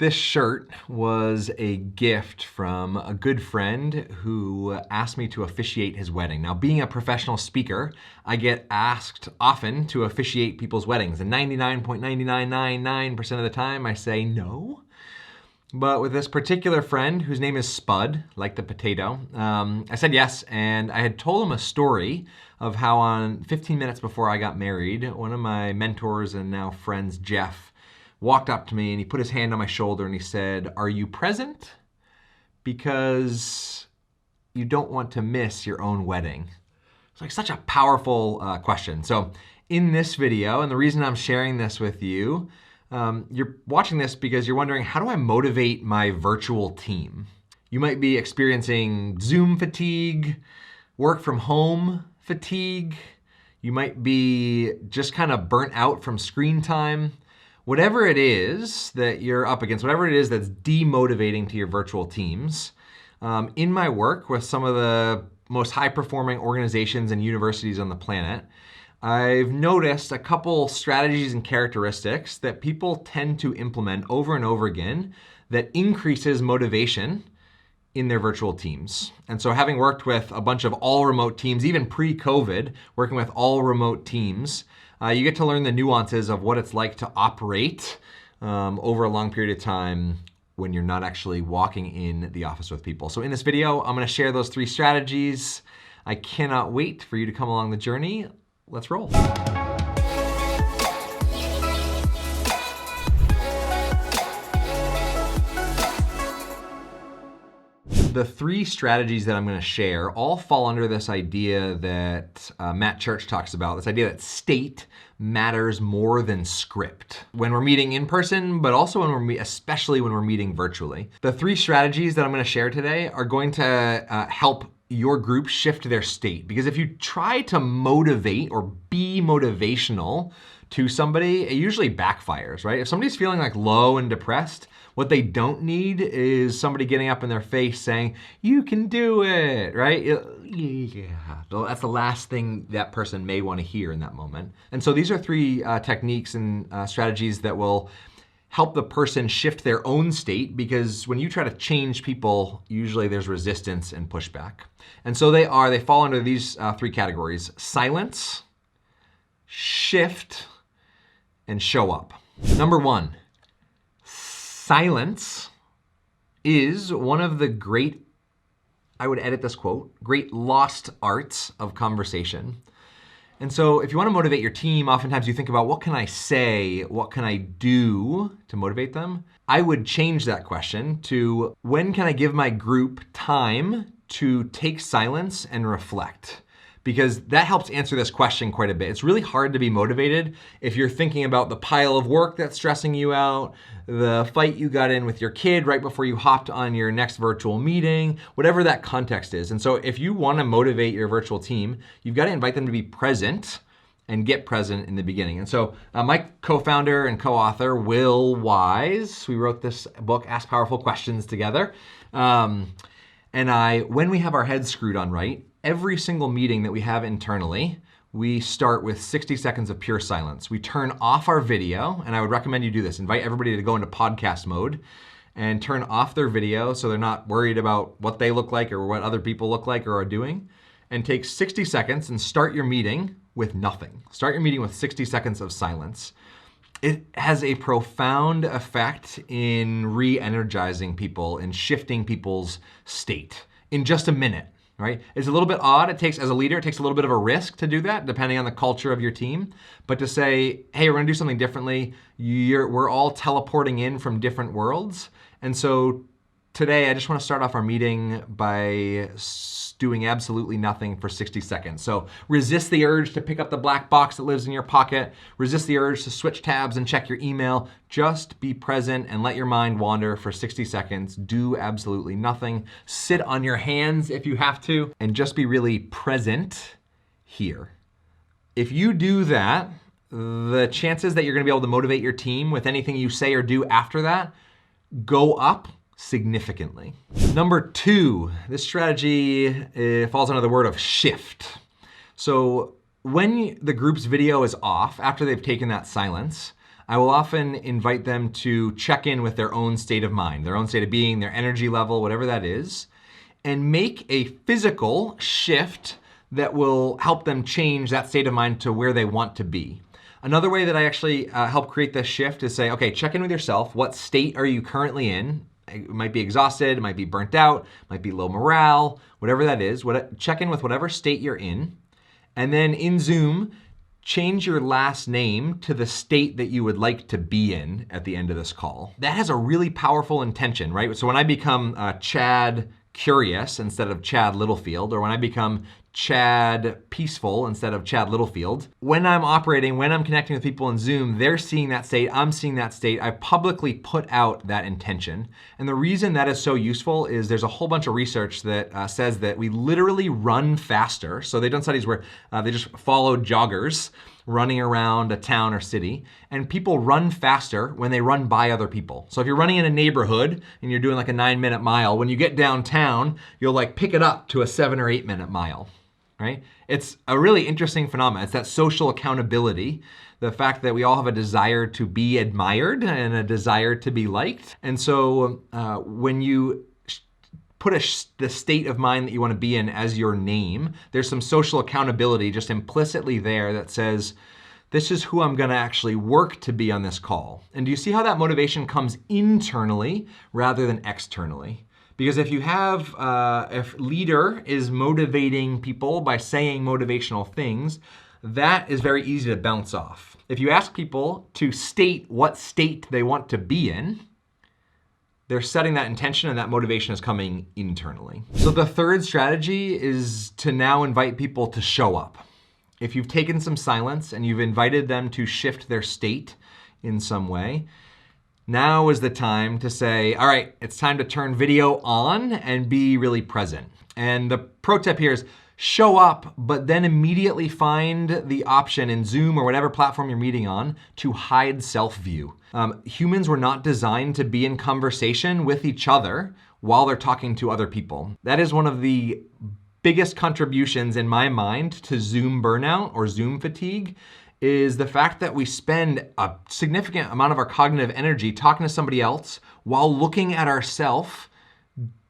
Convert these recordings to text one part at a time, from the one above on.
This shirt was a gift from a good friend who asked me to officiate his wedding. Now, being a professional speaker, I get asked often to officiate people's weddings, and 99.9999% of the time I say no. But with this particular friend, whose name is Spud, like the potato, I said yes, and I had told him a story of how on 15 minutes before I got married, one of my mentors and now friends, Jeff, walked up to me and he put his hand on my shoulder and he said, "Are you present? Because you don't want to miss your own wedding." It's like such a powerful question. So in this video, and the reason I'm sharing this with you, you're watching this because you're wondering, how do I motivate my virtual team? You might be experiencing Zoom fatigue, work from home fatigue. You might be just kind of burnt out from screen time. Whatever it is that you're up against, whatever it is that's demotivating to your virtual teams, in my work with some of the most high-performing organizations and universities on the planet, I've noticed a couple strategies and characteristics that people tend to implement over and over again that increases motivation in their virtual teams. And so having worked with a bunch of all remote teams, even pre-COVID, working with all remote teams, you get to learn the nuances of what it's like to operate over a long period of time when you're not actually walking in the office with people. So in this video, I'm gonna share those 3 strategies. I cannot wait for you to come along the journey. Let's roll. The 3 strategies that I'm going to share all fall under this idea that Matt Church talks about, this idea that state matters more than script. When we're meeting in person, but also when especially when we're meeting virtually. The 3 strategies that I'm going to share today are going to help your group shift their state. Because if you try to motivate or be motivational to somebody, it usually backfires, right? If somebody's feeling like low and depressed, what they don't need is somebody getting up in their face saying, "You can do it," right? Yeah, that's the last thing that person may want to hear in that moment. And so these are 3 techniques and strategies that will help the person shift their own state, because when you try to change people, usually there's resistance and pushback. And so they fall under these 3 categories: silence, shift, and show up. Number 1, silence is one of the great, I would edit this quote, great lost arts of conversation. And so if you want to motivate your team, oftentimes you think about, what can I say? What can I do to motivate them? I would change that question to, when can I give my group time to take silence and reflect? Because that helps answer this question quite a bit. It's really hard to be motivated if you're thinking about the pile of work that's stressing you out, the fight you got in with your kid right before you hopped on your next virtual meeting, whatever that context is. And so if you want to motivate your virtual team, you've got to invite them to be present and get present in the beginning. And so my co-founder and co-author, Will Wise, we wrote this book, Ask Powerful Questions, together. And when we have our heads screwed on right, every single meeting that we have internally, we start with 60 seconds of pure silence. We turn off our video, and I would recommend you do this. Invite everybody to go into podcast mode and turn off their video so they're not worried about what they look like or what other people look like or are doing. And take 60 seconds and start your meeting with nothing. Start your meeting with 60 seconds of silence. It has a profound effect in re-energizing people and shifting people's state in just a minute. Right? It's a little bit odd. As a leader, it takes a little bit of a risk to do that, depending on the culture of your team. But to say, hey, we're gonna do something differently. We're all teleporting in from different worlds. And so today, I just wanna start off our meeting by doing absolutely nothing for 60 seconds. So resist the urge to pick up the black box that lives in your pocket. Resist the urge to switch tabs and check your email. Just be present and let your mind wander for 60 seconds. Do absolutely nothing. Sit on your hands if you have to, and just be really present here. If you do that, the chances that you're gonna be able to motivate your team with anything you say or do after that go up significantly. Number 2, this strategy falls under the word of shift. So when the group's video is off, after they've taken that silence, I will often invite them to check in with their own state of mind, their own state of being, their energy level, whatever that is, and make a physical shift that will help them change that state of mind to where they want to be. Another way that I actually help create this shift is say, okay, check in with yourself. What state are you currently in? It might be exhausted, it might be burnt out, it might be low morale, whatever that is. Check in with whatever state you're in. And then in Zoom, change your last name to the state that you would like to be in at the end of this call. That has a really powerful intention, right? So when I become Chad Curious instead of Chad Littlefield, or when I become Chad Peaceful instead of Chad Littlefield, when I'm operating, when I'm connecting with people in Zoom, they're seeing that state, I'm seeing that state. I publicly put out that intention. And the reason that is so useful is there's a whole bunch of research that says that we literally run faster. So they've done studies where they just followed joggers running around a town or city, and people run faster when they run by other people. So if you're running in a neighborhood and you're doing like a 9-minute mile, when you get downtown, you'll like pick it up to a 7 or 8 minute mile, right? It's a really interesting phenomenon. It's that social accountability, the fact that we all have a desire to be admired and a desire to be liked. And so when you put the state of mind that you want to be in as your name, there's some social accountability just implicitly there that says, this is who I'm going to actually work to be on this call. And do you see how that motivation comes internally rather than externally? Because if you have, if leader is motivating people by saying motivational things, that is very easy to bounce off. If you ask people to state what state they want to be in, they're setting that intention and that motivation is coming internally. So the third strategy is to now invite people to show up. If you've taken some silence and you've invited them to shift their state in some way, now is the time to say, all right, it's time to turn video on and be really present. And the pro tip here is show up, but then immediately find the option in Zoom or whatever platform you're meeting on to hide self-view. Humans were not designed to be in conversation with each other while they're talking to other people. That is one of the biggest contributions in my mind to Zoom burnout or Zoom fatigue, is the fact that we spend a significant amount of our cognitive energy talking to somebody else while looking at ourselves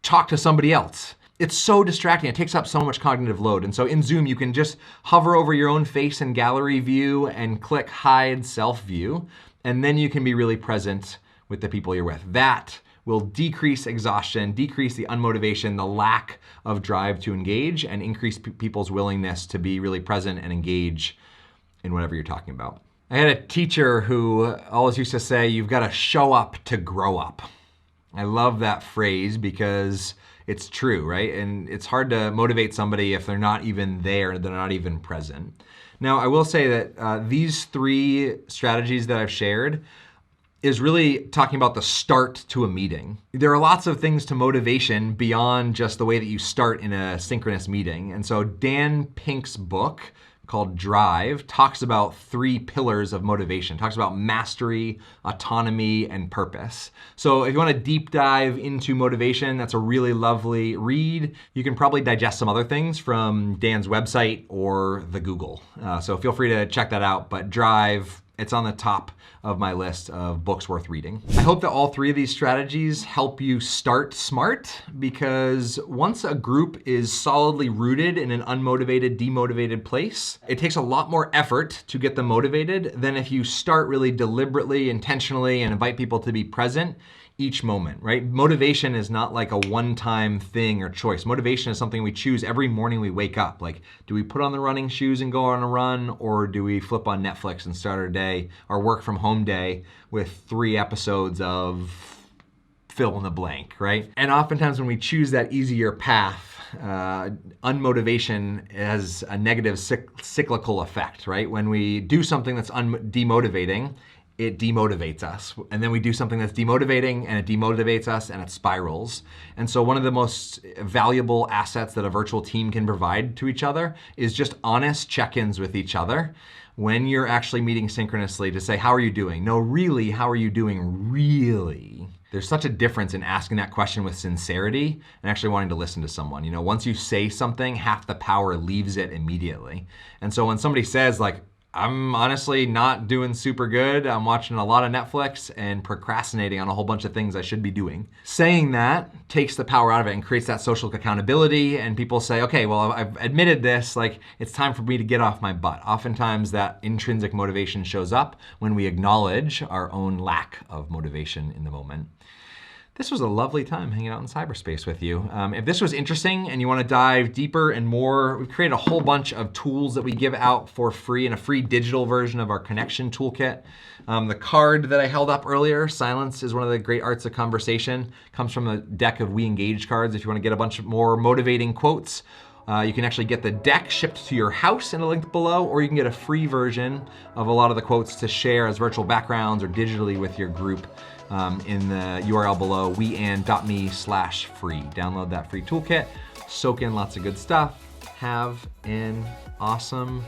talk to somebody else. It's so distracting. It takes up so much cognitive load. And so in Zoom, you can just hover over your own face in gallery view and click hide self view. And then you can be really present with the people you're with. That will decrease exhaustion, decrease the unmotivation, the lack of drive to engage, and increase people's willingness to be really present and engage in whatever you're talking about. I had a teacher who always used to say, you've got to show up to grow up. I love that phrase because it's true, right? And it's hard to motivate somebody if they're not even there, they're not even present. Now, I will say that these 3 strategies that I've shared is really talking about the start to a meeting. There are lots of things to motivation beyond just the way that you start in a synchronous meeting. And so Dan Pink's book called Drive talks about 3 pillars of motivation. Talks about mastery, autonomy, and purpose. So if you want to deep dive into motivation, that's a really lovely read. You can probably digest some other things from Dan's website or the Google. So feel free to check that out. But Drive, it's on the top of my list of books worth reading. I hope that all 3 of these strategies help you start smart, because once a group is solidly rooted in an unmotivated, demotivated place, it takes a lot more effort to get them motivated than if you start really deliberately, intentionally, and invite people to be present each moment, right? Motivation is not like a one-time thing or choice. Motivation is something we choose every morning we wake up. Like, do we put on the running shoes and go on a run, or do we flip on Netflix and start our day, our work from home day, with 3 episodes of fill in the blank, right? And oftentimes when we choose that easier path, unmotivation has a negative cyclical effect, right? When we do something that's demotivating, it demotivates us. And then we do something that's demotivating and it demotivates us and it spirals. And so one of the most valuable assets that a virtual team can provide to each other is just honest check-ins with each other when you're actually meeting synchronously to say, how are you doing? No, really, how are you doing? Really? There's such a difference in asking that question with sincerity and actually wanting to listen to someone. You know, once you say something, half the power leaves it immediately. And so when somebody says like, I'm honestly not doing super good. I'm watching a lot of Netflix and procrastinating on a whole bunch of things I should be doing. Saying that takes the power out of it and creates that social accountability, and people say, okay, well, I've admitted this, like it's time for me to get off my butt. Oftentimes that intrinsic motivation shows up when we acknowledge our own lack of motivation in the moment. This was a lovely time hanging out in cyberspace with you. If this was interesting and you want to dive deeper and more, we've created a whole bunch of tools that we give out for free in a free digital version of our connection toolkit. The card that I held up earlier, Silence is one of the great arts of conversation, comes from a deck of We Engage cards. If you want to get a bunch of more motivating quotes, you can actually get the deck shipped to your house in a link below, or you can get a free version of a lot of the quotes to share as virtual backgrounds or digitally with your group in the URL below, weand.me/free. Download that free toolkit, soak in lots of good stuff. Have an awesome